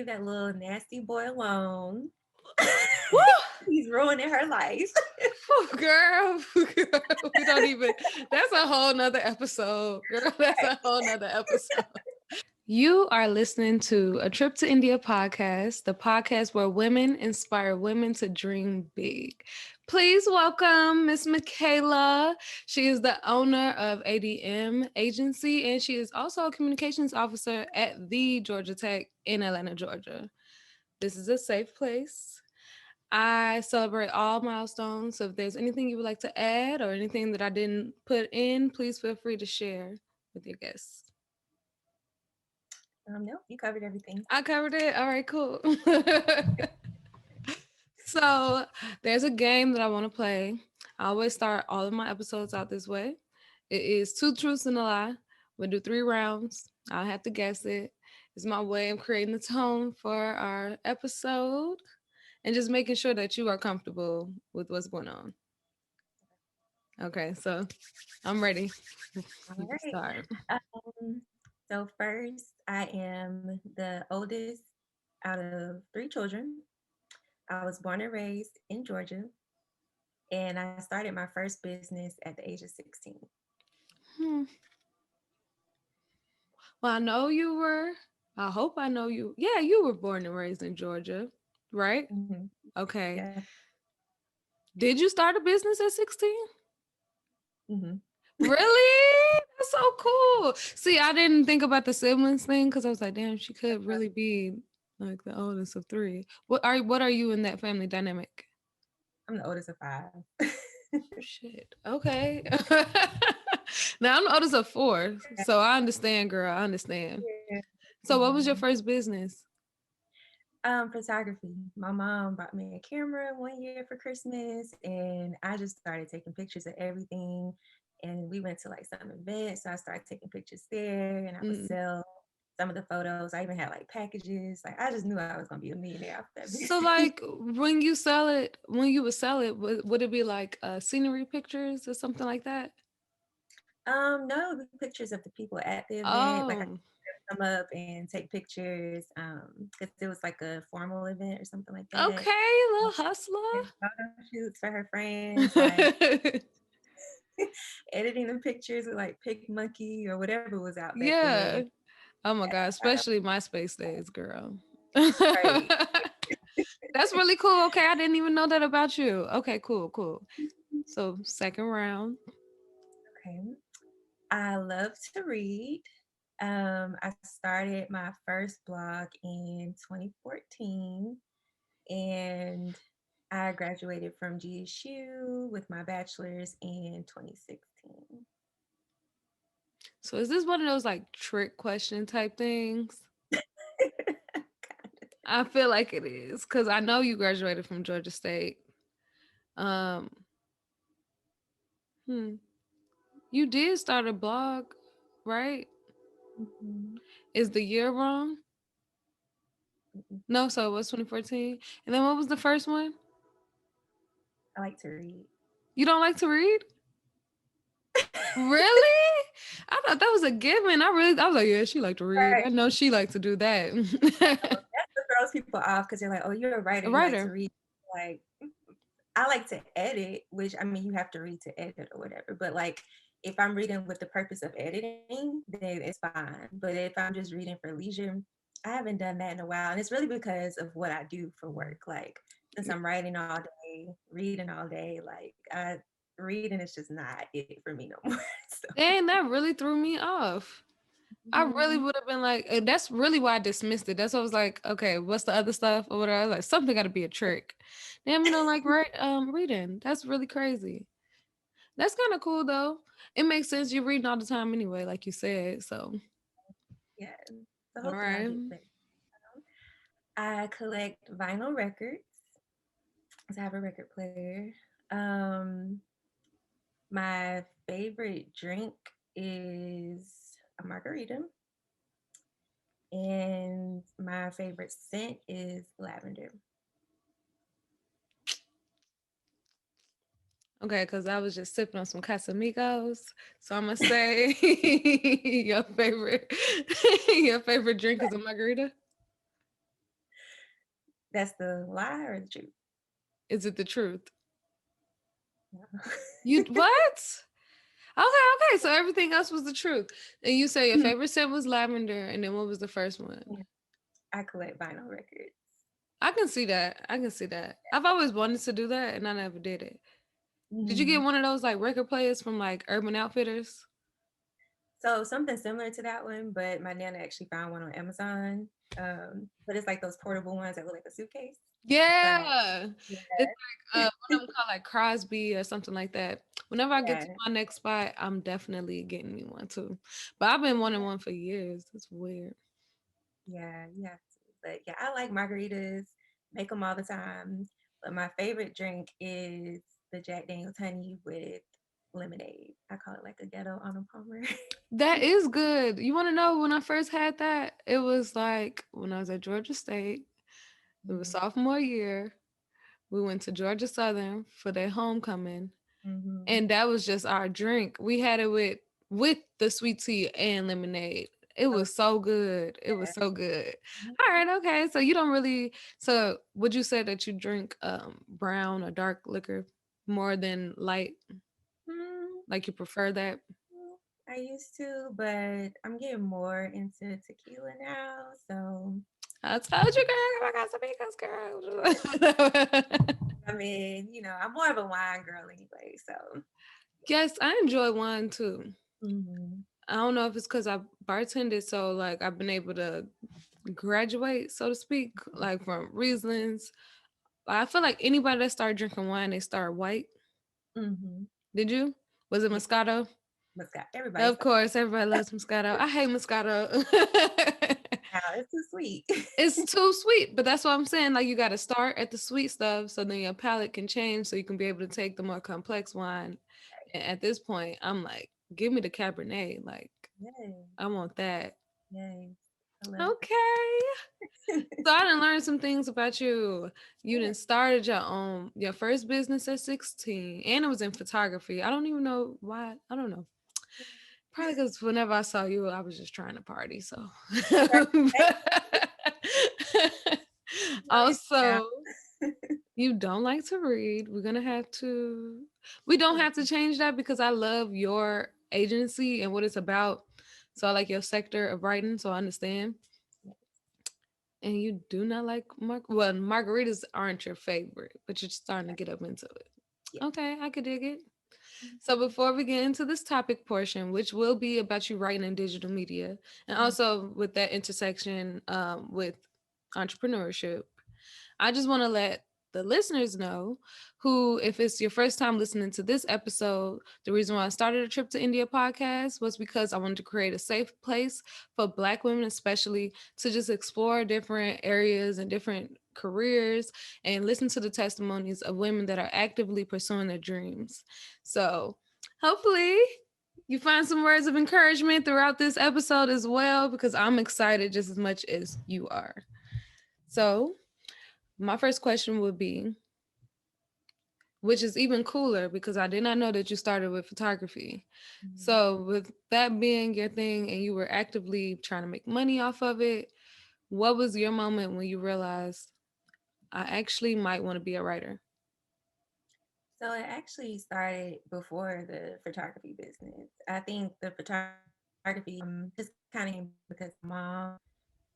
that little nasty boy alone. Woo! He's ruining her life. Girl, we don't even, that's a whole nother episode. Girl, that's a whole nother episode. You are listening to A Trip to India podcast, the podcast where women inspire women to dream big. Please welcome Miss Michaela. She is the owner of ADM Agency, and she is also a communications officer at the Georgia Tech in Atlanta, Georgia. This is a safe place. I celebrate all milestones. So if there's anything you would like to add or anything that I didn't put in, please feel free to share with your guests. No, you covered everything. I covered it. All right, cool. So there's a game that I want to play. I always start all of my episodes out this way. It is two truths and a lie. We'll do 3 rounds. I'll have to guess it. It's my way of creating the tone for our episode and just making sure that you are comfortable with what's going on. Okay, so I'm ready. All You can right. start. So first, I am the oldest out of 3 children. I was born and raised in Georgia, and I started my first business at the age of 16. Hmm. Well, I know you were. I hope I know you. Yeah, you were born and raised in Georgia, right? Mm-hmm. Okay. Yeah. Did you start a business at 16? Mm-hmm. Really? That's so cool. See, I didn't think about the siblings thing because I was like, damn, she could really be like the oldest of 3. What are you in that family dynamic? I'm the oldest of 5. Shit. Okay. Now I'm the oldest of 4, so I understand, girl. I understand. Yeah. So, what was your Mhm. first business? Photography. My mom bought me a camera one year for Christmas, and I just started taking pictures of everything. And we went to like some events, so I started taking pictures there, and I would Mm. sell some of the photos. I even had like packages. Like I just knew I was gonna be a millionaire after that So, business. like, when you sell it, when you would sell it, would it be like scenery pictures or something like that? No, the pictures of the people at the event. Like I Oh, come up and take pictures, because it was like a formal event or something like that. okay, little And hustler. photo shoots for her friends, like editing the pictures with like Pick Monkey or whatever was out back Yeah. then. Oh my God, Yeah, especially MySpace days, girl. right. That's really cool. Okay, I didn't even know that about you. Okay, cool, cool. So, second round. Okay. I love to read. I started my first blog in 2014, and I graduated from GSU with my bachelor's in 2016. So, is this one of those like trick question type things? I feel like it is because I know you graduated from Georgia State. Um, hmm. You did start a blog, right? Mhm. Is the year wrong? No, so it was 2014. And then what was the first one? I like to read. You don't like to read? Really? I thought that was a given. I was like, yeah, she like to read. Right. I know she like to do that. That's what throws people off because they're like, "Oh, you're a writer. A You like to writer. read." Like, I like to edit, which I mean, you have to read to edit or whatever. But like, if I'm reading with the purpose of editing, then it's fine. But if I'm just reading for leisure, I haven't done that in a while, and it's really because of what I do for work. Like, since I'm writing all day, reading all day, like reading is just not it for me no more. So, Dang, that really threw me off. I really mhm. would have been like, that's really why I dismissed it. That's why I was like, okay, what's the other stuff or whatever. I was like, something got to be a trick. Damn, you don't like reading. That's really crazy. That's kind of cool though. It makes sense. You're reading all the time anyway, like you said. So, Yeah. So all hopefully I'll right. get better. I collect vinyl records. So I have a record player. Um, my favorite drink is a margarita, and my favorite scent is lavender. Okay, because I was just sipping on some Casamigos. So I'm gonna say your favorite your favorite drink is a margarita. That's the lie or the truth? Is it the truth? No. You what? Okay. So everything else was the truth. And you say your favorite scent was lavender, and then what was the first one? Yeah, I collect vinyl records. I can see that. I can see that. I've always wanted to do that, and I never did it. Did you get Mhm. one of those like record players from like Urban Outfitters? So something similar to that one, but my nana actually found one on Amazon. But it's like those portable ones that look like a suitcase. So Yeah. yeah, It's like one of them called like Crosby or something like that. Whenever I get to yeah, my next spot, I'm definitely getting me one too. But I've been wanting one for years. That's weird. yeah, you have to. But yeah, I like margaritas, make them all the time. But my favorite drink is the Jack Daniel's honey with lemonade. I call it like a ghetto Arnold Palmer. That is good. You want to know when I first had that? It was like when I was at Georgia State. It was Mhm, sophomore year. We went to Georgia Southern for their homecoming, mhm. and that was just our drink. We had it with the sweet tea and lemonade. It Oh, was so good. It was yeah. so good. All Mhm. right, okay. So you don't really so would you say that you drink brown or dark liquor more than light? Mm, Like you prefer that? I used to, but I'm getting more into tequila now. So I told you, girl, I got some girl. I mean, I'm more of a wine girl anyway. So Yes, I enjoy wine too. mhm, I don't know if it's because I bartended, so like I've been able to graduate, so to speak, like from Rieslings. I feel like anybody that started drinking wine, they start white. mhm. Did you? Was it Yeah, Moscato? Moscato. Everybody Of starts course, everybody loves Moscato. I hate Moscato. now. It's too sweet. It's too sweet, but that's what I'm saying. Like you got to start at the sweet stuff, so then your palate can change, so you can be able to take the more complex wine. And at this point, I'm like, give me the Cabernet. Like Yes, I want that. yes. I love Okay. that. So I done learned some things about you. You Yeah. done started your first business at 16, and it was in photography. I don't even know why. I don't know. Probably because whenever I saw you, I was just trying to party. So Write it down. also, you don't like to read. We're gonna have to. We don't have to change that because I love your agency and what it's about. So I like your sector of writing. So I understand. And you do not like margaritas aren't your favorite, but you're starting to get up into it. Yeah. Okay, I could dig it. So before we get into this topic portion, which will be about you writing in digital media, and Mhm. also with that intersection with entrepreneurship, I just want to let the listeners know who, if it's your first time listening to this episode, the reason why I started a Trip to India podcast was because I wanted to create a safe place for Black women, especially to just explore different areas and different careers and listen to the testimonies of women that are actively pursuing their dreams. So, hopefully, you find some words of encouragement throughout this episode as well, because I'm excited just as much as you are. So, my first question would be, which is even cooler because I did not know that you started with photography. Mhm. So, with that being your thing and you were actively trying to make money off of it, what was your moment when you realized I actually might want to be a writer? So it actually started before the photography business. I think the photography just kind of because my mom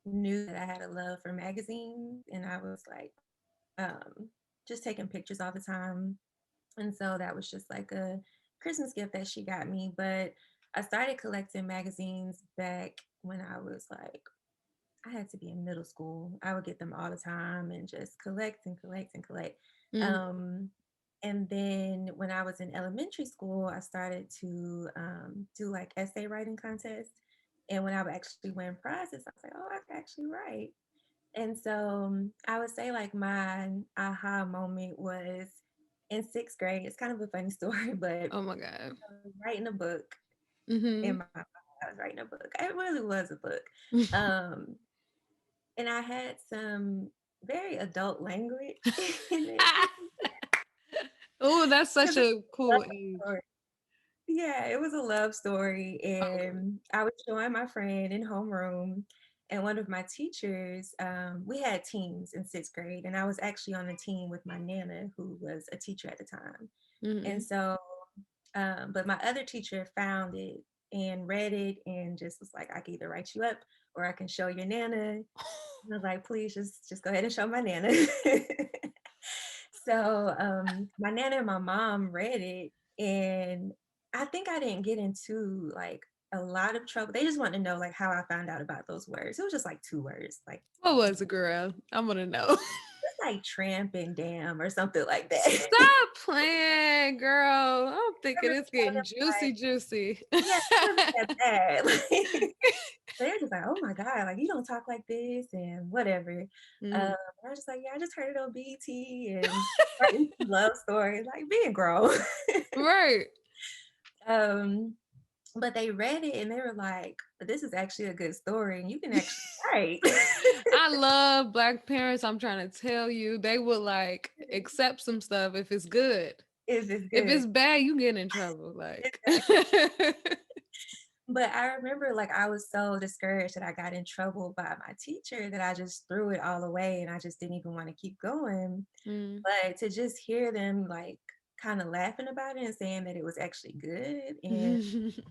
knew that I had a love for magazines, and I was like just taking pictures all the time. And so that was just like a Christmas gift that she got me. But I started collecting magazines back when I was like, I had to be in middle school. I would get them all the time and just collect and collect and collect. Mhm. Um, and then when I was in elementary school, I started to do like essay writing contests. And when I would actually win prizes, I was like, oh, I can actually write. And so I would say like my aha moment was in sixth grade. It's kind of a funny story, but Oh my God. I was writing a book Mm-hmm. in my I was writing a book. It really was a book. Um, and I had some very adult language in it. Oh, that's such Because it a was cool a love age. story. Yeah, it was a love story. Oh, And I was showing my friend in homeroom. And one of my teachers, we had teams in sixth grade, and I was actually on a team with my nana, who was a teacher at the time. And Mm-hmm. so, but my other teacher found it and read it and just was like, I can either write you up or I can show your nana. I was like, please just go ahead and show my nana. So my nana and my mom read it, and I think I didn't get into like a lot of trouble. They just wanted to know like how I found out about those words. It was just like two words, like What was it, girl? I'm gonna know. just like tramp and damn or something like that. Stop playing, girl. I'm I thinking remember it's telling getting them juicy, like, juicy. yeah, it wasn't that bad. Like, they're just like, oh my God, like you don't talk like this and whatever. Mm. I was just like, yeah, I just heard it on BT and writing some love stories, like being grown. Right. um, but they read it and they were like, this is actually a good story and you can actually write. I love black parents. I'm trying to tell you, they will like accept some stuff if it's good. If it's If good. it's bad, you get in trouble. Like, Exactly. But I remember like I was so discouraged that I got in trouble by my teacher that I just threw it all away and I just didn't even want to keep going. mm. But to just hear them like kind of laughing about it and saying that it was actually good, and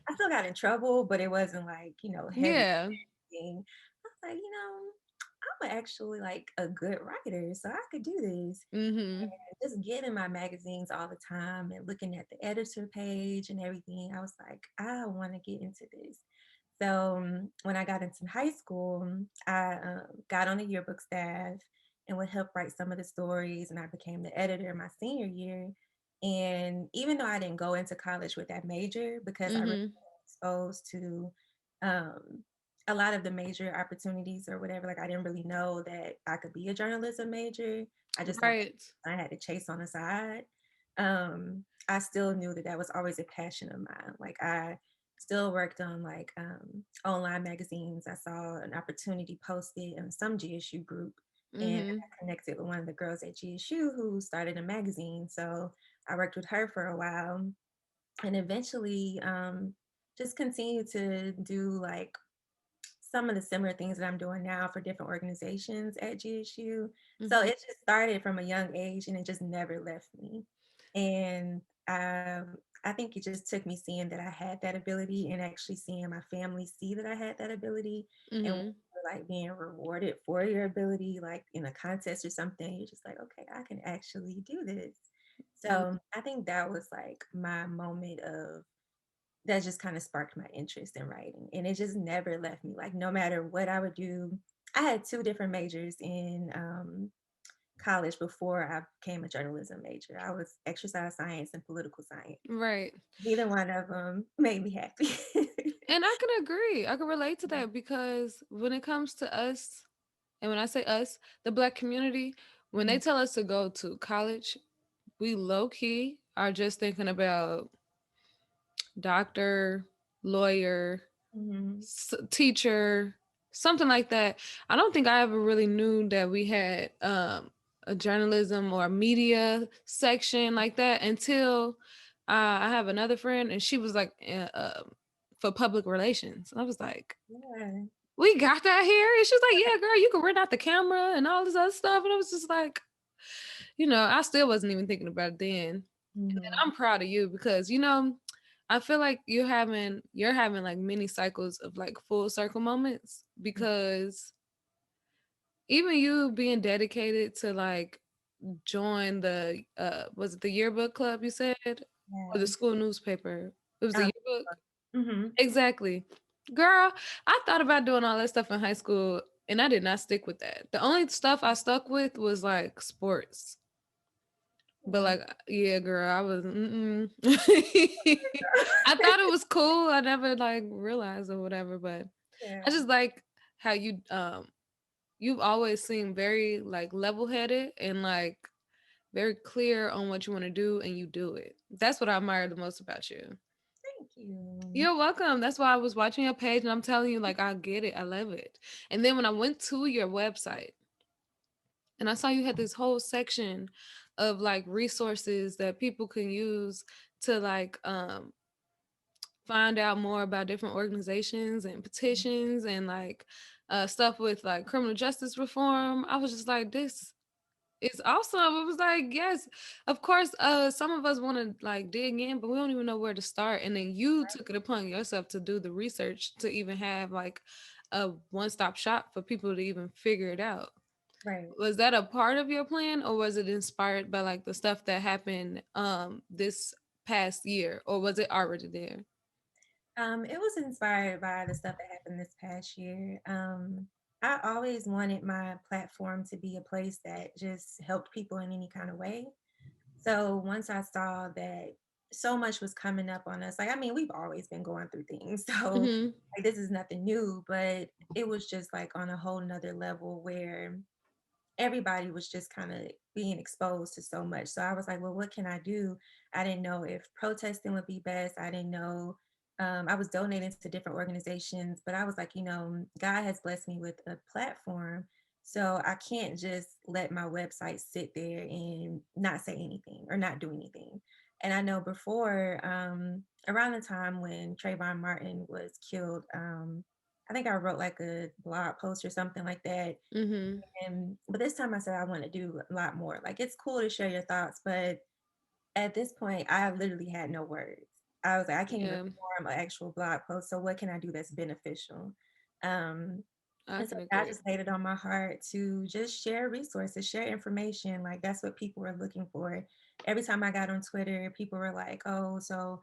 I still got in trouble, but it wasn't like, heavy Yeah. thing. I was like, I'm actually like a good writer, so I could do this. Hmm. Just getting my magazines all the time and looking at the editor page and everything, I was like, I want to get into this. So when I got into high school, I got on the yearbook staff and would help write some of the stories. And I became the editor my senior year. And even though I didn't go into college with that major, because I really Hmm. was exposed to um, a lot of the major opportunities or whatever, like I didn't really know that I could be a journalism major. I just thought Right. I had to chase on the side. I still knew that that was always a passion of mine. Like I still worked on like online magazines. I saw an opportunity posted in some GSU group, and I Hmm. got connected with one of the girls at GSU who started a magazine. So I worked with her for a while, and eventually just continued to do like some of the similar things that I'm doing now for different organizations at GSU. So Hmm. it just started from a young age and it just never left me. And I think it just took me seeing that I had that ability and actually seeing my family see that I had that ability and Hmm. like being rewarded for your ability, like in a contest or something. You're just like, okay, I can actually do this. So I think that was like my moment of that just kind of sparked my interest in writing. And it just never left me. Like, no matter what I would do, I had two different majors in college before I became a journalism major. I was exercise science and political science. Right. Neither one of them made me happy. And I can agree. I can relate to that because when it comes to us, and when I say us, the black community, when they tell us to go to college, we low key are just thinking about doctor, lawyer, Mm-hmm. teacher, something like that. I don't think I ever really knew that we had a journalism or a media section like that until I have another friend and she was like for public relations. And I was like, Yeah. we got that here. And she was like, yeah, girl, you can rent out the camera and all this other stuff. And I was just like, I still wasn't even thinking about it then. And Mm-hmm. I'm proud of you because I feel like you're having like many cycles of like full circle moments because even you being dedicated to like join the was it the yearbook club you said or the Yeah. school newspaper? It was the Um, yearbook. mm-hmm. Exactly. Girl, I thought about doing all that stuff in high school and I did not stick with that. The only stuff I stuck with was like sports. But Yeah. like, yeah, girl, I was. I thought it was cool. I never like realized or whatever, but I Yeah. just like how you've always seemed very like level headed and like very clear on what you want to do and you do it. That's what I admire the most about you. Thank you. You're welcome. That's why I was watching your page and I'm telling you, like, I get it. I love it. And then when I went to your website, and I saw you had this whole section of like resources that people can use to like find out more about different organizations and petitions and like stuff with like criminal justice reform. I was just like, this is awesome. It was like, yes, of course, some of us want to like dig in, but we don't even know where to start. And then you took it upon yourself to do the research to even have like a one-stop shop for people to even figure it out. Right. Was that a part of your plan, or was it inspired by like the stuff that happened this past year, or was it already there? It was inspired by the stuff that happened this past year. I always wanted my platform to be a place that just helped people in any kind of way. So once I saw that so much was coming up on us, like, I mean, we've always been going through things. So Mhm. like this is nothing new, but it was just like on a whole nother level where everybody was just kind of being exposed to so much. So I was like, well, what can I do? I didn't know if protesting would be best. I didn't know. I was donating to different organizations, but I was like, God has blessed me with a platform. So I can't just let my website sit there and not say anything or not do anything. And I know before, around the time when Trayvon Martin was killed, I think I wrote like a blog post or something like that, Mhm. and but this time I said I want to do a lot more. Like it's cool to share your thoughts, but at this point I literally had no words. I was like, I can't even Yeah, form an actual blog post. So what can I do that's beneficial? Um, I and so can God agree. just laid it on my heart to just share resources, share information. Like that's what people were looking for. Every time I got on Twitter, people were like, "Oh, so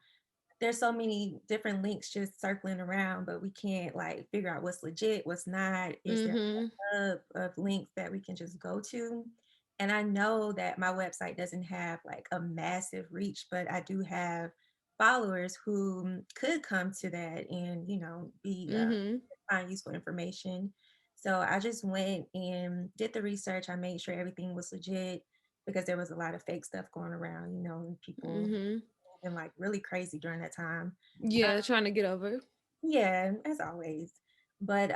there's so many different links just circling around, but we can't like figure out what's legit, what's not. Is there Mhm. a hub of links that we can just go to?" And I know that my website doesn't have like a massive reach, but I do have followers who could come to that and, be Mhm. find useful information. So I just went and did the research. I made sure everything was legit because there was a lot of fake stuff going around, and people Mhm. been like really crazy during that time. Yeah, trying to get over. Yeah, as always. But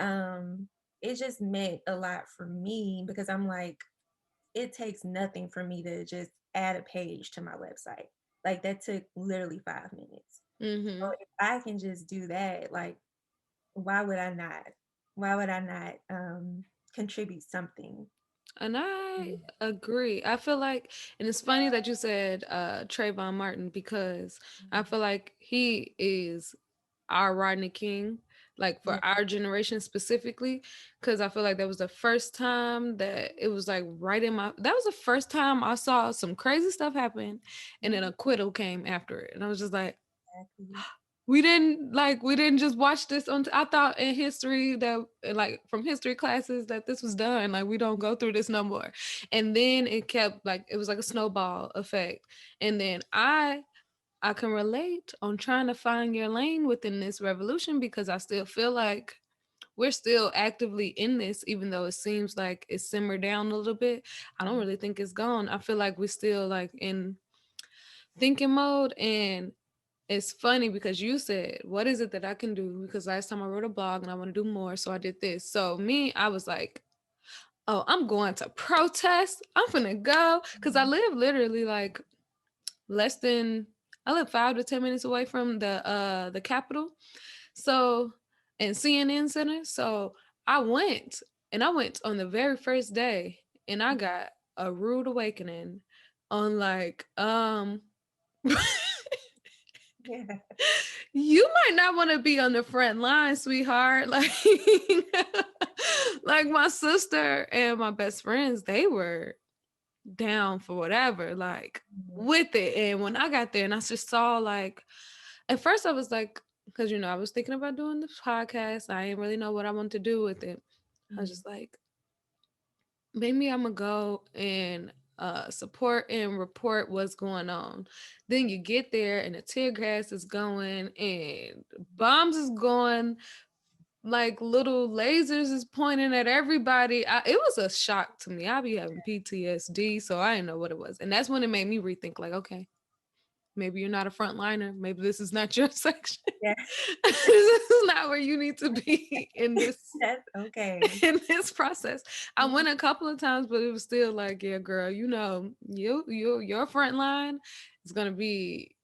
it just meant a lot for me because I'm like, it takes nothing for me to just add a page to my website. Like that took literally 5 minutes. So Mhm. if I can just do that, like why would I not? Why would I not contribute something? And I Mm, agree. I feel like, and it's funny that you said Trayvon Martin because I feel like he is our Rodney King, like yeah. for our generation specifically, because I feel like that was the first time that it was like right in my. That was the first time I saw some crazy stuff happen, and then Mhm, acquittal came after it, and I was just like, exactly. we didn't just watch this on I thought in history that like from history classes that this was done, like we don't go through this no more. And then it kept like it was like a snowball effect. And then I can relate on trying to find your lane within this revolution because I still feel like we're still actively in this, even though it seems like it's simmered down a little bit. I don't Mhm, really think it's gone. I feel like we're still like in thinking mode. And it's funny because you said, what is it that I can do? Because last time I wrote a blog and I want to do more. So I did this. So me, I was like, oh, I'm going to protest. I'm gonna go. Cause I mhm, live literally like less than I live 5 to 10 minutes away from the Capitol. So and CNN Center. So I went and I went on the very first day and I got a rude awakening on like yeah. you might not want to be on the front line, sweetheart. Like, like my sister and my best friends, they were down for whatever, like Mhm, with it. And when I got there and I just saw like, at first I was like, because I was thinking about doing this podcast. I didn't really know what I wanted to do with it. I was mhm, just like, maybe I'm gonna go and support and report what's going on. Then you get there and the tear gas is going and bombs is going, like little lasers is pointing at everybody. It was a shock to me. I be having PTSD, so I didn't know what it was, and that's when it made me rethink. Like, okay, maybe you're not a frontliner. Maybe this is not your section. yeah. This is not where you need to be in this That's okay. in this process. I went a couple of times, but it was still like, yeah, girl, your front line is gonna be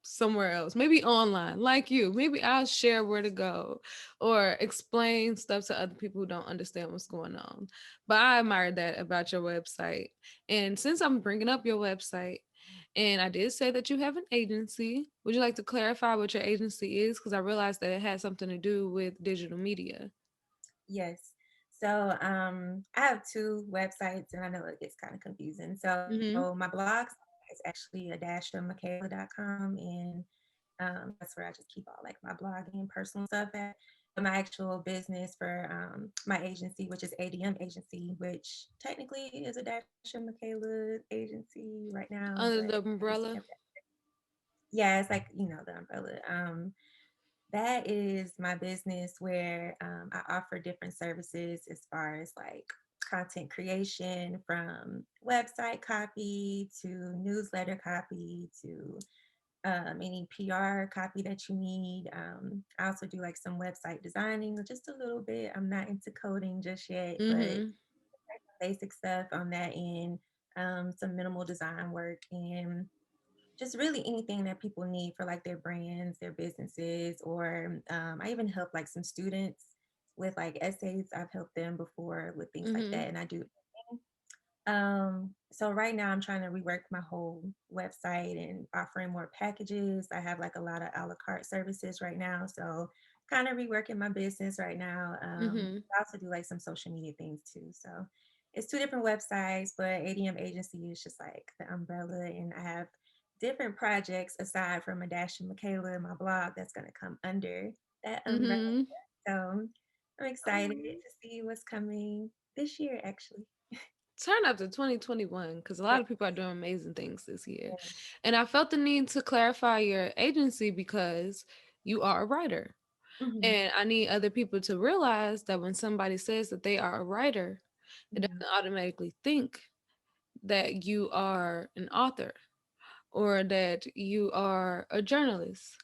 somewhere else, maybe online, like you. Maybe I'll share where to go or explain stuff to other people who don't understand what's going on. But I admire that about your website. And since I'm bringing up your website, and I did say that you have an agency, would you like to clarify what your agency is? Because I realized that it had something to do with digital media. Yes. So I have two websites, and I know it gets kind of confusing. So Mm-hmm. my blog is actually a dash of Michaela.com, and that's where I just keep all like my blogging and personal stuff at. But my actual business for my agency, which is ADM Agency, which technically is a dash of Michaela agency right now, Under but the it's umbrella. yeah, it's like the umbrella. That is my business where I offer different services as far as like content creation from website copy to newsletter copy to any PR copy that you need. I also do like some website designing, just a little bit. I'm not into coding just yet, but Mm-hmm. basic stuff on that end, some minimal design work, and just really anything that people need for like their brands, their businesses, or I even help like some students with like essays. I've helped them before with things like Mm-hmm. that, and I do. So right now I'm trying to rework my whole website and offering more packages. I have like a lot of a la carte services right now, so kind of reworking my business right now. Mm-hmm. I also do like some social media things too. So it's two different websites, but ADM agency is just like the umbrella, and I have different projects aside from a dash of Michaela, my blog that's going to come under that umbrella. Mm-hmm. So I'm excited Oh. to see what's coming this year, actually. Turn up to 2021 because a lot Yeah. of people are doing amazing things this year. Yeah. And I felt the need to clarify your agency because you are a writer. Mhm. And I need other people to realize that when somebody says that they are a writer, it Yeah. doesn't automatically think that you are an author or that you are a journalist.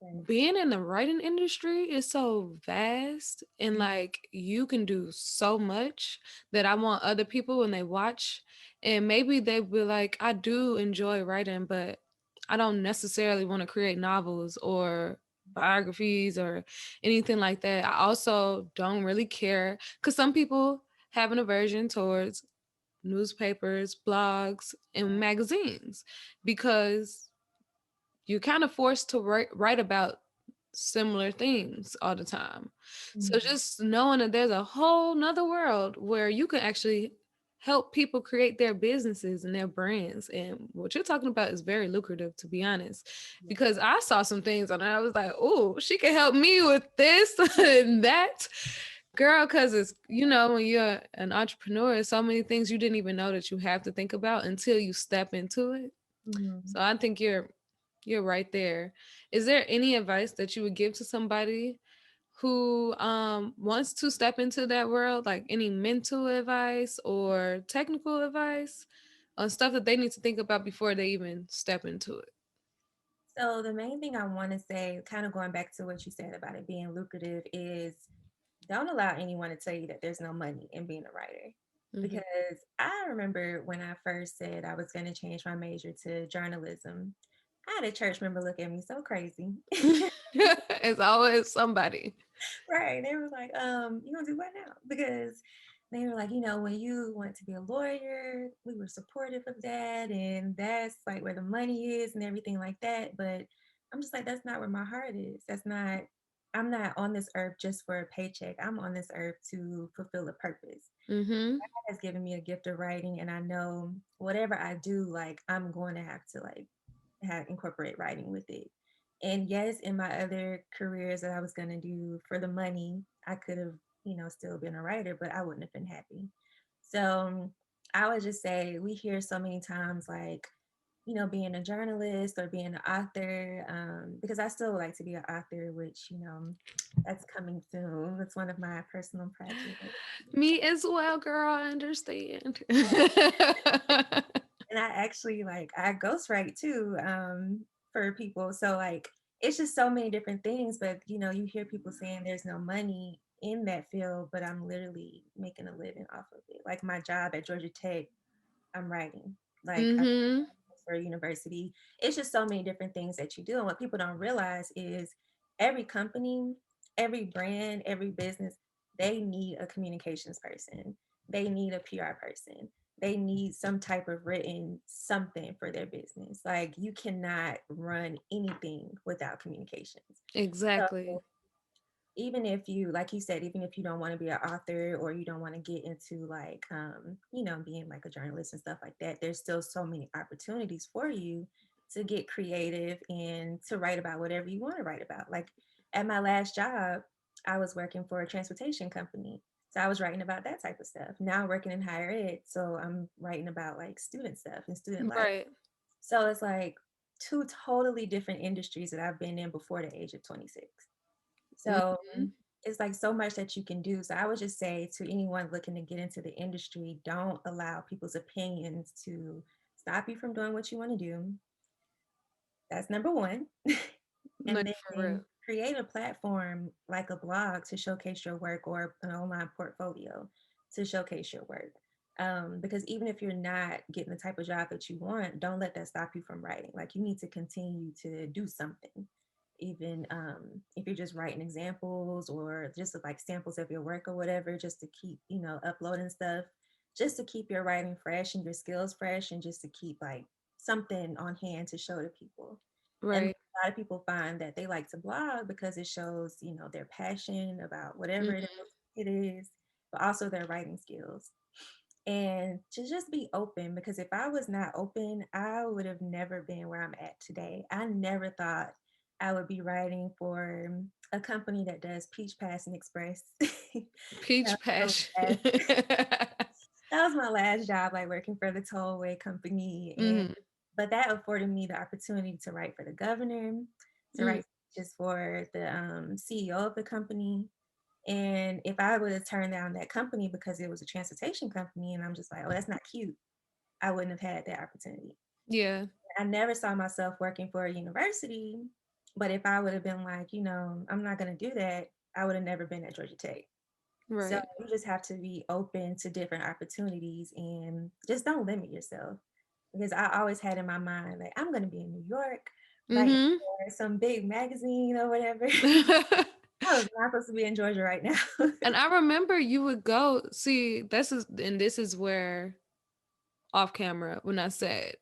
Yes. Being in the writing industry is so vast and Mhm. like you can do so much that I want other people when they watch and maybe they be like, I do enjoy writing, but I don't necessarily want to create novels or biographies or anything like that. I also don't really care because some people have an aversion towards newspapers, blogs, and magazines because you're kind of forced to write about similar things all the time. So Mhm. just knowing that there's a whole nother world where you can actually help people create their businesses and their brands. And what you're talking about is very lucrative, to be honest, Yeah. because I saw some things on it. I was like, oh, she can help me with this and that. Girl, because it's, when you're an entrepreneur, so many things you didn't even know that you have to think about until you step into it. Mhm. So I think you're right there. Is there any advice that you would give to somebody who wants to step into that world, like any mental advice or technical advice on stuff that they need to think about before they even step into it? So the main thing I want to say, kind of going back to what you said about it being lucrative, is don't allow anyone to tell you that there's no money in being a writer. Hmm. Because I remember when I first said I was going to change my major to journalism, I had a church member look at me so crazy. It's always somebody. Right. They were like, you gonna do what now? Because they were like, when you want to be a lawyer, we were supportive of that, and that's like where the money is and everything like that. But I'm just like, that's not where my heart is. That's not, I'm not on this earth just for a paycheck. I'm on this earth to fulfill a purpose. Hmm. God has given me a gift of writing, and I know whatever I do, like I'm going to have to like have incorporate writing with it. And yes, in my other careers that I was gonna do for the money, I could have, still been a writer, but I wouldn't have been happy. So I would just say we hear so many times like, being a journalist or being an author, because I still would like to be an author, which, that's coming soon. That's one of my personal projects. Me as well, girl. I understand. And I actually like I ghostwrite too for people. So like it's just so many different things. But you hear people saying there's no money in that field, but I'm literally making a living off of it. Like my job at Georgia Tech, I'm writing. Like I'm Hmm. for a university. It's just so many different things that you do. And what people don't realize is every company, every brand, every business, they need a communications person. They need a PR person. They need some type of written something for their business. Like you cannot run anything without communications. So Exactly. even if you, like you said, even if you don't want to be an author or you don't want to get into like being like a journalist and stuff like that, there's still so many opportunities for you to get creative and to write about whatever you want to write about. Like at my last job, I was working for a transportation company, so I was writing about that type of stuff. Now I'm working in higher ed, so I'm writing about like student stuff and student life. Right. So it's like two totally different industries that I've been in before the age of 26. So Mhm. it's like so much that you can do. So I would just say to anyone looking to get into the industry, don't allow people's opinions to stop you from doing what you want to do. That's number one. And Like for then real. create a platform like a blog to showcase your work or an online portfolio to showcase your work. Because even if you're not getting the type of job that you want, don't let that stop you from writing. Like you need to continue to do something, even if you're just writing examples or just like samples of your work or whatever, just to keep, uploading stuff, just to keep your writing fresh and your skills fresh, and just to keep like something on hand to show to people. And Right. a lot of people find that they like to blog because it shows, their passion about whatever Mhm. it is, but also their writing skills. And to just be open, because if I was not open, I would have never been where I'm at today. I never thought I would be writing for a company that does Peach Pass and Express. Peach That was passion. my last that was my last job, like working for the tollway company. And Mhm. but that afforded me the opportunity to write for the governor, to Mhm. write just for the CEO of the company. And if I would have turned down that company because it was a transportation company, and I'm just like, oh, that's not cute, I wouldn't have had that opportunity. Yeah. I never saw myself working for a university, but if I would have been like, I'm not going to do that, I would have never been at Georgia Tech. So Right. you just have to be open to different opportunities and just don't limit yourself. Because I always had in my mind, like, I'm going to be in New York, writing Mhm. for some big magazine or whatever. I was not supposed to be in Georgia right now. And I remember you would go see this is where off camera when I said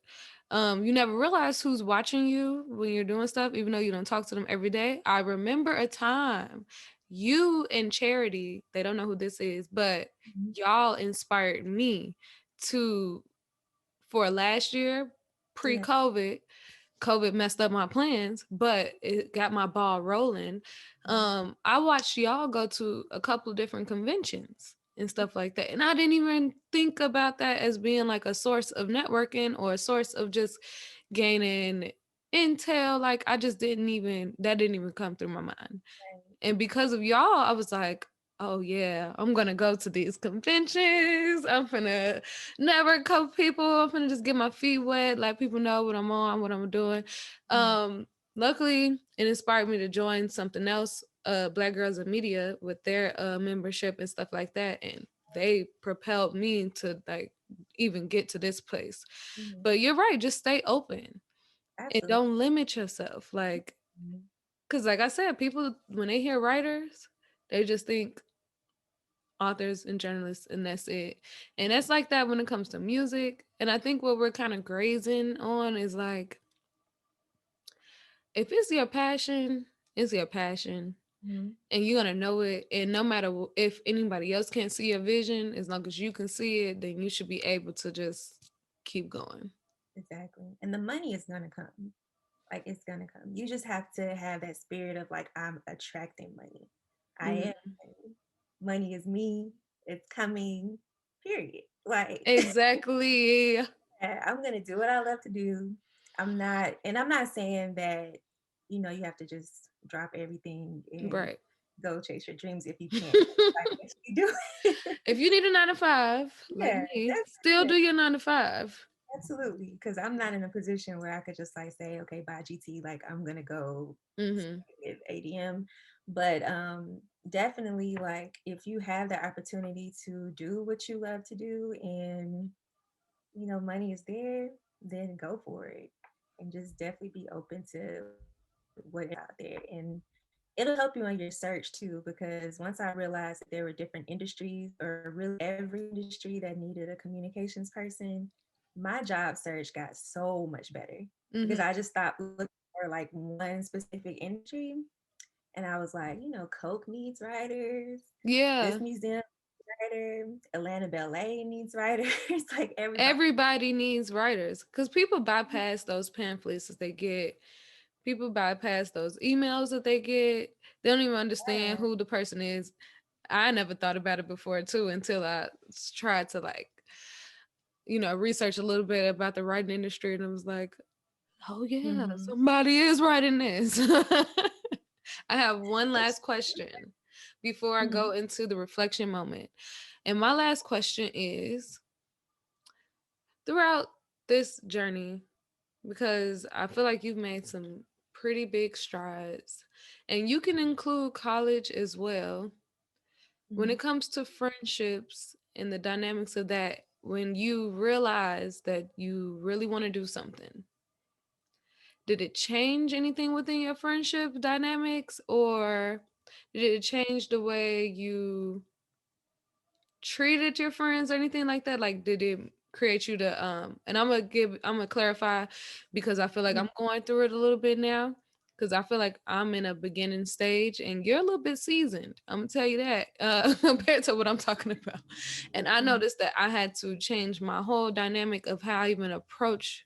you never realize who's watching you when you're doing stuff, even though you don't talk to them every day. I remember a time you and Charity, they don't know who this is, but Mhm. y'all inspired me to for last year Yeah. pre-COVID. COVID messed up my plans, but it got my ball rolling. Mhm. I watched y'all go to a couple of different conventions and stuff like that. And I didn't even think about that as being like a source of networking or a source of just gaining intel. Like I just didn't even come through my mind. Right. And because of y'all, I was like, oh yeah, I'm gonna go to these conventions. I'm gonna network couple people. I'm gonna just get my feet wet, let people know what I'm on, what I'm doing. Mhm. Luckily, it inspired me to join something else, Black Girls in Media, with their membership and stuff like that. And they propelled me to like even get to this place. Mhm. But you're right, just stay open and Absolutely. don't limit yourself. Like Mhm. because, like I said, people, when they hear writers, they just think authors and journalists, and that's it. And that's like that when it comes to music. And I think what we're kind of grazing on is like, if it's your passion, it's your passion. Mhm. And you're going to know it. And no matter if anybody else can't see your vision, as long as you can see it, then you should be able to just keep going. Exactly. And the money is gonna come. Like it's gonna come. You just have to have that spirit of like I'm attracting money. I am Mhm. money. Money is me. It's coming. Period. Like Exactly. yeah, I'm gonna do what I love to do. I'm not saying that, you have to just drop everything and Right. go chase your dreams if you can't. Like, what you do. If you need a 9 to 5, like Yeah, me, that's still it. do your 9 to 5. Absolutely. Because I'm not in a position where I could just like say, okay, bye GT, like I'm gonna go Mm-hmm. at ADM. But definitely like if you have the opportunity to do what you love to do and money is there, then go for it. And just definitely be open to whatever else is out there. And it'll help you on your search too, because once I realized that there were different industries, or really every industry that needed a communications person, my job search got so much better because Mm-hmm. I just stopped looking for like one specific industry. And I was like, Coke needs writers, Yeah. this museum needs writers, Atlanta Ballet needs writers, like everybody. Everybody needs writers because people bypass those pamphlets that they get. People bypass those emails that they get. They don't even understand Yeah. who the person is. I never thought about it before too until I tried to like, research a little bit about the writing industry, and I was like, oh yeah, Mm-hmm. somebody is writing this. I have one last question before I Mm-hmm. go into the reflection moment. And my last question is, throughout this journey, because I feel like you've made some pretty big strides, and you can include college as well. When Mm-hmm. it comes to friendships and the dynamics of that, when you realize that you really want to do something, did it change anything within your friendship dynamics, or did it change the way you treated your friends or anything like that? Like, did it create you to and I'm gonna clarify because I feel like I'm going through it a little bit now, because I feel like I'm in a beginning stage and you're a little bit seasoned. I'm gonna tell you that compared to what I'm talking about. And I Mm-hmm. noticed that I had to change my whole dynamic of how I even approach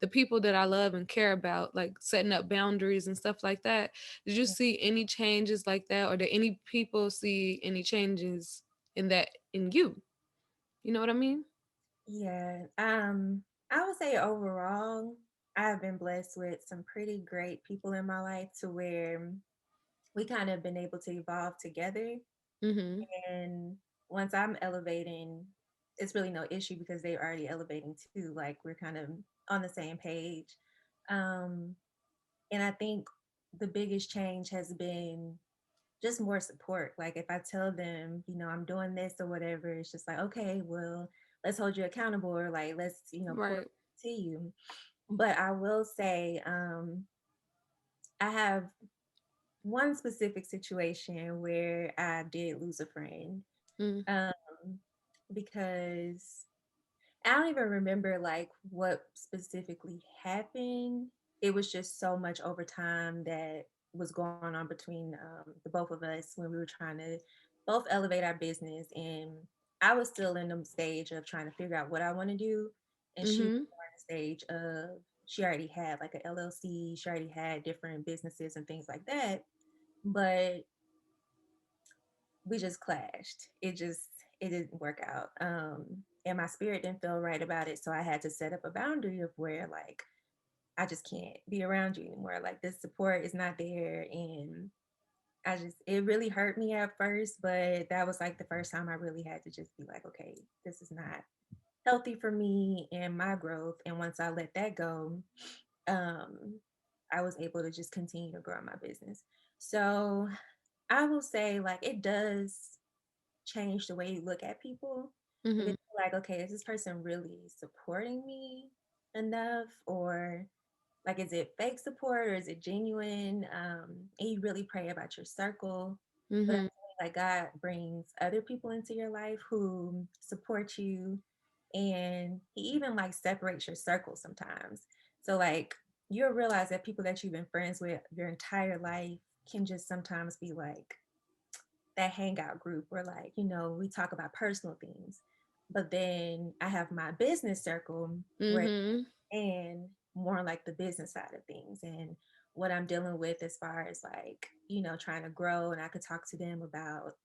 the people that I love and care about, like setting up boundaries and stuff like that. Did you see any changes like that, or did any people see any changes in that in you? You know what I mean? Yeah. I would say overall, I've been blessed with some pretty great people in my life to where we kind of been able to evolve together. Mhm. And once I'm elevating, it's really no issue because they're already elevating too. Like we're kind of on the same page. Um, and I think the biggest change has been just more support. Like if I tell them, I'm doing this or whatever, it's just like, okay, well, let's hold you accountable, or like let's, pour Right. to you. But I will say, I have one specific situation where I did lose a friend. Mm. Um, because I don't even remember like what specifically happened. It was just so much over time that was going on between the both of us when we were trying to both elevate our business. And I was still in the stage of trying to figure out what I want to do. And she was Mhm. more in the stage of she already had like an LLC, she already had different businesses and things like that. But we just clashed. It didn't work out. And my spirit didn't feel right about it. So I had to set up a boundary of where like I just can't be around you anymore. Like this support is not there. And it really hurt me at first, but that was like the first time I really had to just be like, okay, this is not healthy for me and my growth. And once I let that go, um, I was able to just continue to grow my business. So I will say like it does change the way you look at people, because Mhm. you're like, okay, is this person really supporting me enough, or like is it fake support or is it genuine? And you really pray about your circle. But I Mhm. feel like God brings other people into your life who support you, and He even like separates your circle sometimes. So like you'll realize that people that you've been friends with your entire life can just sometimes be like that hangout group where like we talk about personal things, but then I have my business circle where Mhm. and more like the business side of things and what I'm dealing with as far as like trying to grow, and I could talk to them about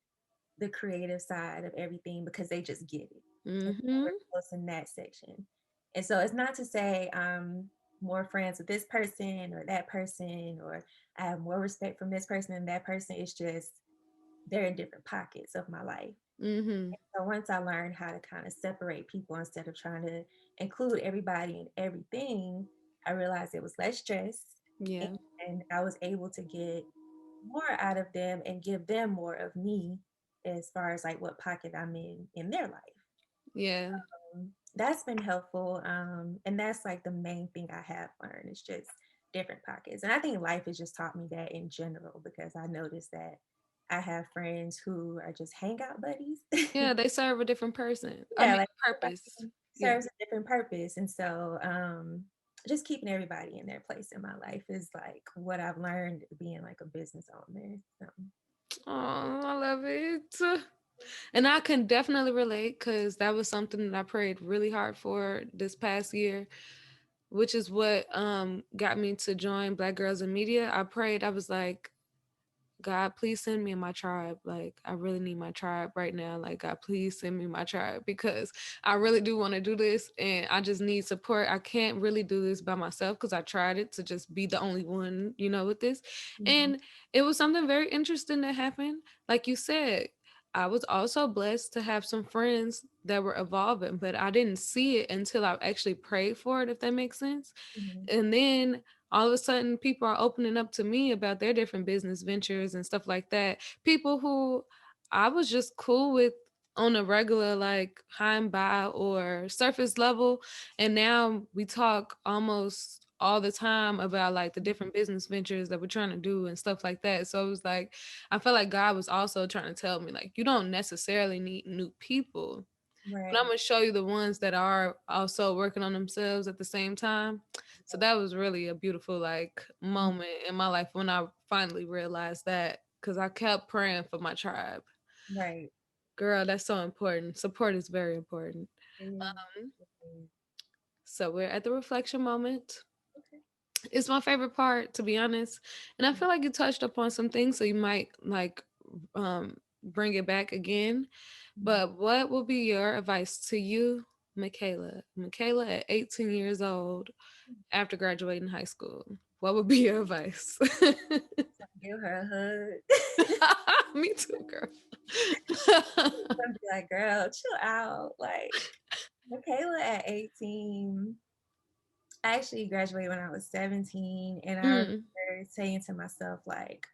the creative side of everything because they just get it. And so we're Mhm. close in that section. And so it's not to say I'm more friends with this person or that person, or I have more respect from this person than that person. It's just they're in different pockets of my life. Mhm. So once I learned how to kind of separate people instead of trying to include everybody and everything, I realized it was less stress, Yeah. and I was able to get more out of them and give them more of me as far as like what pocket I'm in their life. Yeah. that's been helpful. And that's like the main thing I have learned is just different pockets. And I think life has just taught me that in general because I noticed that I have friends who are just hangout buddies. Yeah, they serve a different person. I Yeah, mean, like purpose. everybody Yeah. serves a different purpose. And so just keeping everybody in their place in my life is like what I've learned being like a business owner. So, Oh, I love it. And I can definitely relate because that was something that I prayed really hard for this past year, which is what got me to join Black Girls in Media. I prayed, I was like, God, please send me my tribe. Like, I really need my tribe right now. Like, God, please send me my tribe because I really do want to do this and I just need support. I can't really do this by myself because I tried it to just be the only one, with this. mhm, And it was something very interesting that happened. Like you said, I was also blessed to have some friends that were evolving, but I didn't see it until I actually prayed for it, if that makes sense. mhm, And then all of a sudden people are opening up to me about their different business ventures and stuff like that. People who I was just cool with on a regular, like, high and by or surface level, and now we talk almost all the time about like the different business ventures that we're trying to do and stuff like that. So it was like I felt like God was also trying to tell me, like, you don't necessarily need new people, but I'm right. gonna show you the ones that are also working on themselves at the same time. So that was really a beautiful, like, Mhm, moment in my life when I finally realized that, because I kept praying for my tribe. right. Girl, that's so important. Support is very important. Mhm, Um, mhm. so we're at the reflection moment. Okay. It's my favorite part, to be honest. And I Mhm, feel like you touched upon some things, so you might like bring it back again. mhm. But what will be your advice to you, Michaela? Michaela at 18 years old after graduating high school. What would be your advice? Give her a hug. Me too, girl. I'm be like, girl, chill out. Like Michaela at 18, I actually graduated when I was 17. And I remember Mm, saying to myself, like,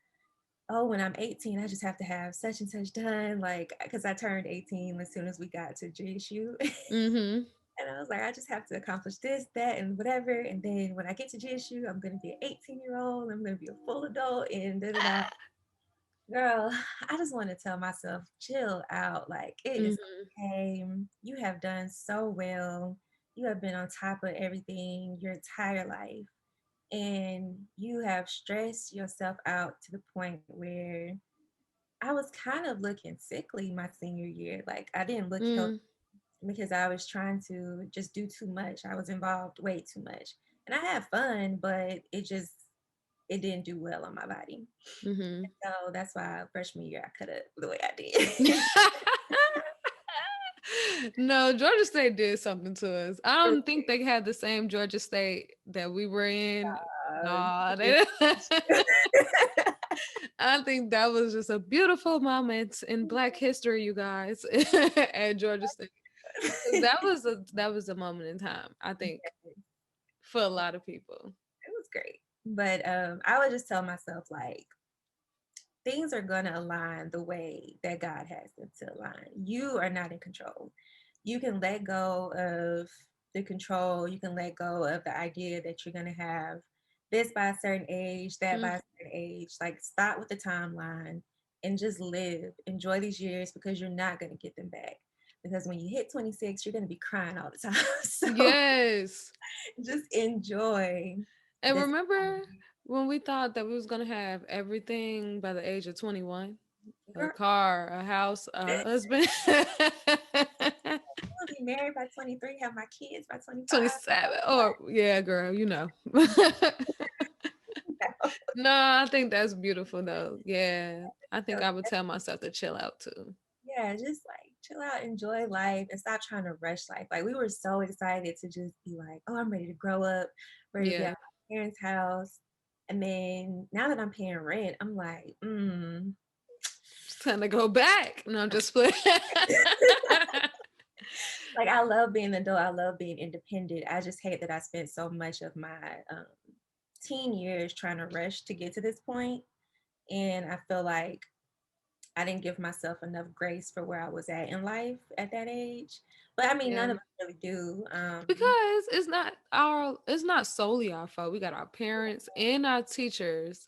oh, when I'm 18, I just have to have such and such done. Like, because I turned 18 as soon as we got to GSU. mm-hmm, And I was like, I just have to accomplish this, that, and whatever. And then when I get to GSU, I'm going to be an 18-year-old. I'm going to be a full adult and da da da. Girl, I just want to tell myself, chill out. Like, it is mm-hmm, okay. You have done so well. You have been on top of everything your entire life. And you have stressed yourself out to the point where I was kind of looking sickly my senior year. Like, I didn't look healthy mm, because I was trying to just do too much. I was involved way too much. And I had fun, but it didn't do well on my body. mm-hmm. So that's why freshman year I cut it the way I did. No, Georgia State did something to us. I don't think they had the same Georgia State that we were in. No, they I think that was just a beautiful moment in Black history, you guys, at Georgia State. 'Cause that was a moment in time, I think, for a lot of people. It was great. But I would just tell myself like things are gonna align the way that God has them to align. You are not in control. You can let go of the control. You can let go of the idea that you're gonna have this by a certain age, that by Mm, a certain age. Like stop with the timeline and just live. Enjoy these years because you're not gonna get them back. Because when you hit 26, you're gonna be crying all the time. So yes. just enjoy And this. remember when we thought that we was gonna have everything by the age of 21? A Girl, car, a house, a husband. I will be married by 23, have my kids by 25. 27. Oh, yeah, girl, you know. No, I think that's beautiful though. Yeah. I think So, I would tell myself to chill out too. yeah, just like chill out, enjoy life, and stop trying to rush life. Like we were so excited to just be like, oh, I'm ready to grow up, ready to be Yeah. out of my parents' house. And then now that I'm paying rent, I'm like, It's time to go back. No, I'm just playing. like I love being an adult. I love being independent. I just hate that I spent so much of my teen years trying to rush to get to this point. And I feel like I didn't give myself enough grace for where I was at in life at that age. But I mean, none Yeah. of us really do. Because it's not solely our fault. We got our parents and our teachers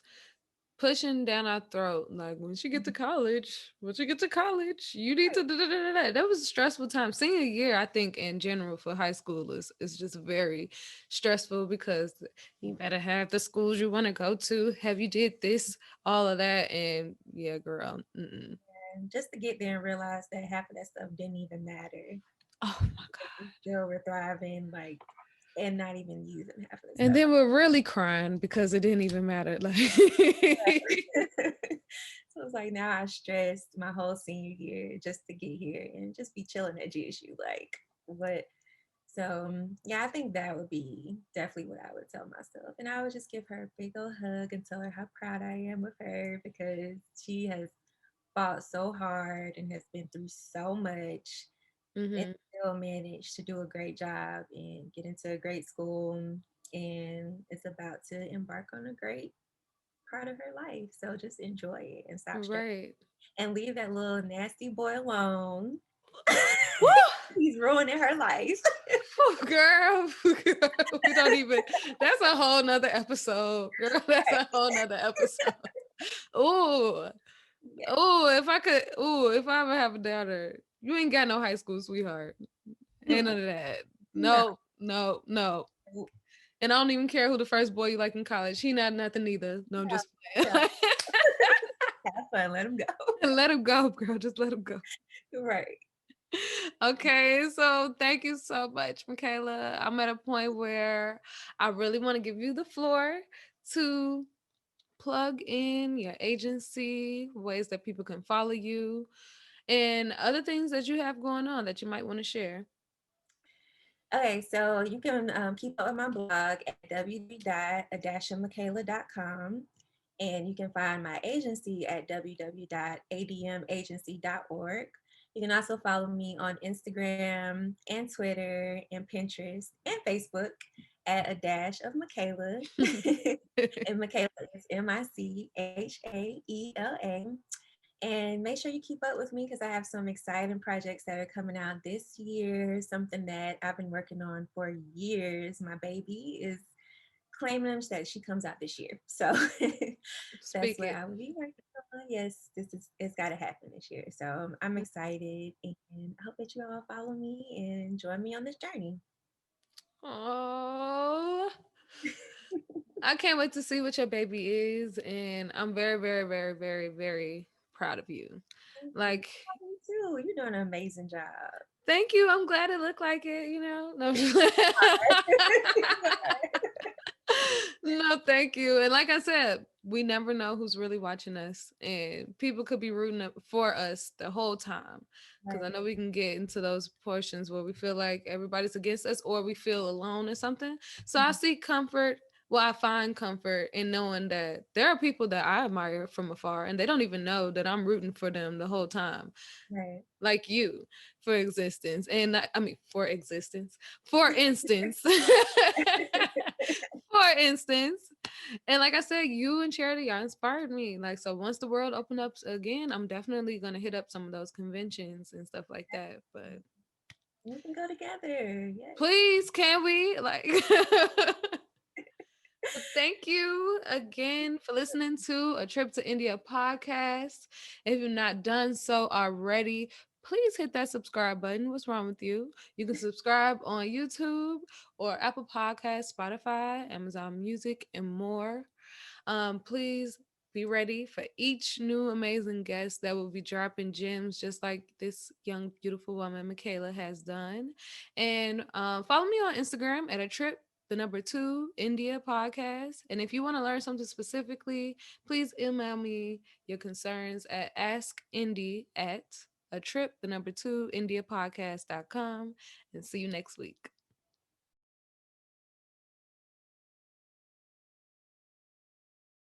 pushing down our throat. Like, once you get to college, once you get to college, you need to. Da, da, da, da, da. That was a stressful time. Senior year, I think, in general for high school is just very stressful because you better have the schools you want to go to. Have you did this, all of that, and yeah, girl. Mm-mm. And just to get there and realize that half of that stuff didn't even matter. Oh my We god. still were thriving, like, and not even using half of the And stuff. then we're really crying because it didn't even matter. Like, So it's like now I stressed my whole senior year just to get here and just be chilling at GSU. Like, what? So yeah, I think that would be definitely what I would tell myself. And I would just give her a big old hug and tell her how proud I am of her because she has fought so hard and has been through so much and hmm still managed to do a great job and get into a great school and is about to embark on a great part of her life. So just enjoy it and stop stressing right. and leave that little nasty boy alone. Woo! He's ruining her life. Whew, girl, we don't even. That's a whole nother episode, girl. That's a whole nother episode. Ooh, Yeah. ooh. If I could, ooh, if I ever have a daughter, you ain't got no high school sweetheart. Ain't none of that. No. No, no, no. And I don't even care who the first boy you like in college. He not nothing either. No, I'm No. just playing. No. Have fun. Let him go. Let him go, girl. Just let him go. Right. Okay, so thank you so much, Michaela. I'm at a point where I really want to give you the floor to plug in your agency, ways that people can follow you, and other things that you have going on that you might want to share. Okay, so you can keep up with my blog at www.adashamichaela.com. And you can find my agency at www.admagency.org. You can also follow me on Instagram and Twitter and Pinterest and Facebook at a dash of Michaela. And Michaela is Michaela. And make sure you keep up with me because I have some exciting projects that are coming out this year, something that I've been working on for years. My baby is claiming that she comes out this year. So that's Speak what it. I will be working on. Yes, it's got to happen this year. So I'm excited and I hope that you all follow me and join me on this journey. Oh, I can't wait to see what your baby is, and I'm very, very, very, very, very proud of you. Thank you. Like, Oh, me too. You're doing an amazing job. thank you. I'm glad it looked like it. No, no, thank you. And like I said, we never know who's really watching us, and people could be rooting for us the whole time. Because I Right. know we can get into those portions where we feel like everybody's against us, or we feel alone or something. So I Mhm. seek comfort. Well, I find comfort in knowing that there are people that I admire from afar, and they don't even know that I'm rooting for them the whole time, Right. like you, for existence. And I mean, for existence, for instance. For instance, and like I said, you and Charity are inspired me. Like, so once the world open up again, I'm definitely gonna hit up some of those conventions and stuff like that. But We can go together. Yes. please, can we? Like, well, thank you again for listening to A Trip to India podcast. If you've not done so already, please hit that subscribe button. What's wrong with you? You can subscribe on YouTube or Apple Podcasts, Spotify, Amazon Music, and more. Please be ready for each new amazing guest that will be dropping gems just like this young, beautiful woman, Michaela, has done. And follow me on Instagram at a trip. The number 2 India podcast. And if you want to learn something specifically, please email me your concerns at askindy at a trip, the number 2 India podcast.com. And see you next week.